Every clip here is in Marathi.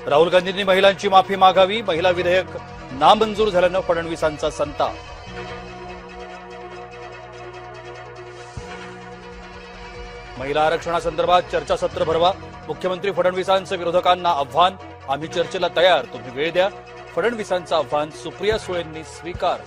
राहुल गांधींनी महिलांची माफी मागावी, महिला विधेयक नामंजूर झाल्यानं फडणवीसांचा संताप. महिला आरक्षणासंदर्भात चर्चासत्र भरवा, मुख्यमंत्री फडणवीसांचं विरोधकांना आव्हान. आम्ही चर्चेला तयार, तुम्ही वेळ द्या. फडणवीसांचं आव्हान सुप्रिया सुळेंनी स्वीकार.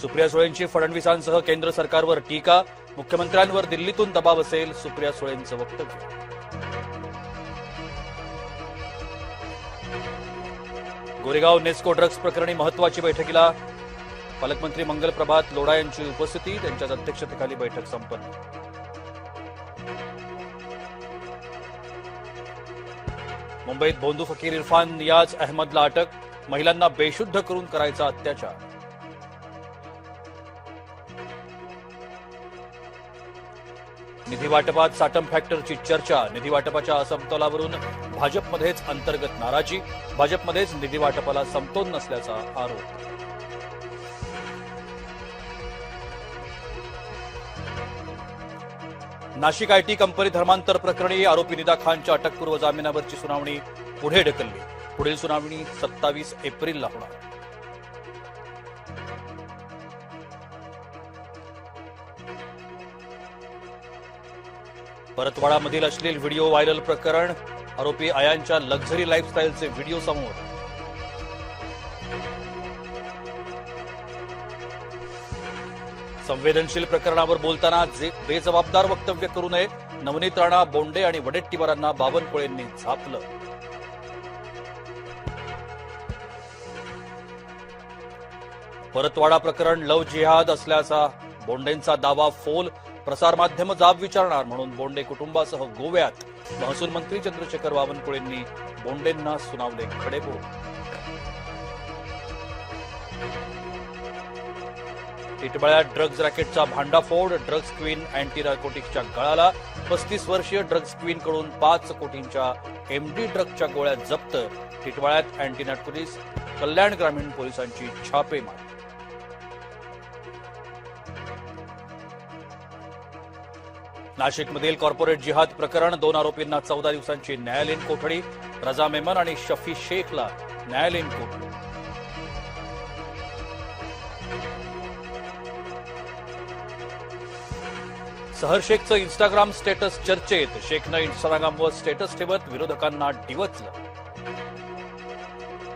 सुप्रिया सुळेंची फडणवीसांसह केंद्र सरकारवर टीका, मुख्यमंत्र्यांवर दिल्लीतून दबाव असेल सुप्रिया सुळेंचं वक्तव्य. गोरेगाव नेस्को ड्रग्ज प्रकरणी महत्वाची बैठकीला पालकमंत्री मंगल प्रभात लोढा यांची उपस्थिती, त्यांच्या अध्यक्षतेखाली बैठक संपन्न. मुंबईत भोंदू फकीर इरफान नियाज अहमदला अटक, महिलांना बेशुद्ध करून करायचा अत्याचार. निधी वाटपात साटम फॅक्टरची चर्चा, निधी वाटपाच्या असमतोलावरून भाजपमध्येच अंतर्गत नाराजी, भाजपमध्येच निधी वाटपाला समतोल नसल्याचा आरोप. नाशिक आयटी कंपनी धर्मांतर प्रकरणी आरोपी निदा खानच्या अटकपूर्व जामिनावरची सुनावणी पुढे ढकलली. पुढील सुनावणी 27 एप्रिलला होणार. परतवाडामधील अश्लील व्हिडिओ व्हायरल प्रकरण, आरोपी आयांच्या लक्झरी लाईफस्टाईलचे व्हिडिओ समोर. संवेदनशील प्रकरणावर बोलताना बेजबाबदार वक्तव्य करू नये, नवनीत राणा, बोंडे आणि वडेट्टीवारांना बावनकुळेंनी झापलं. परतवाडा प्रकरण लव्ह जिहाद असल्याचा बोंडेंचा दावा फोल, प्रसारमाध्यम जाब विचारणार म्हणून बोंडे कुटुंबासह गोव्यात. महसूल मंत्री चंद्रशेखर बावनकुळेंनी बोंडेंना सुनावले खडेबोल. टिटवाळ्यात ड्रग्ज रॅकेटचा भांडाफोड, ड्रग्ज क्वीन अँटी नार्कोटिक्सच्या गळाला. 35 वर्षीय ड्रग्ज क्वीनकडून 5 कोटींच्या एमडी ड्रग्जच्या गोळ्या जप्त. टिटवाळ्यात अँटी नार्कोटिक्स कल्याण ग्रामीण पोलिसांची छापेमारी. नाशिकमधील कॉर्पोरेट जिहाद प्रकरण, 2 आरोपींना 14 दिवसांची न्यायालयीन कोठडी. रजा मेमन आणि शफी शेखला न्यायालयीन कोठडी. सहर शेखचं इन्स्टाग्राम स्टेटस चर्चेत, शेखनं इन्स्टाग्रामवर स्टेटस ठेवत विरोधकांना डिवचलं.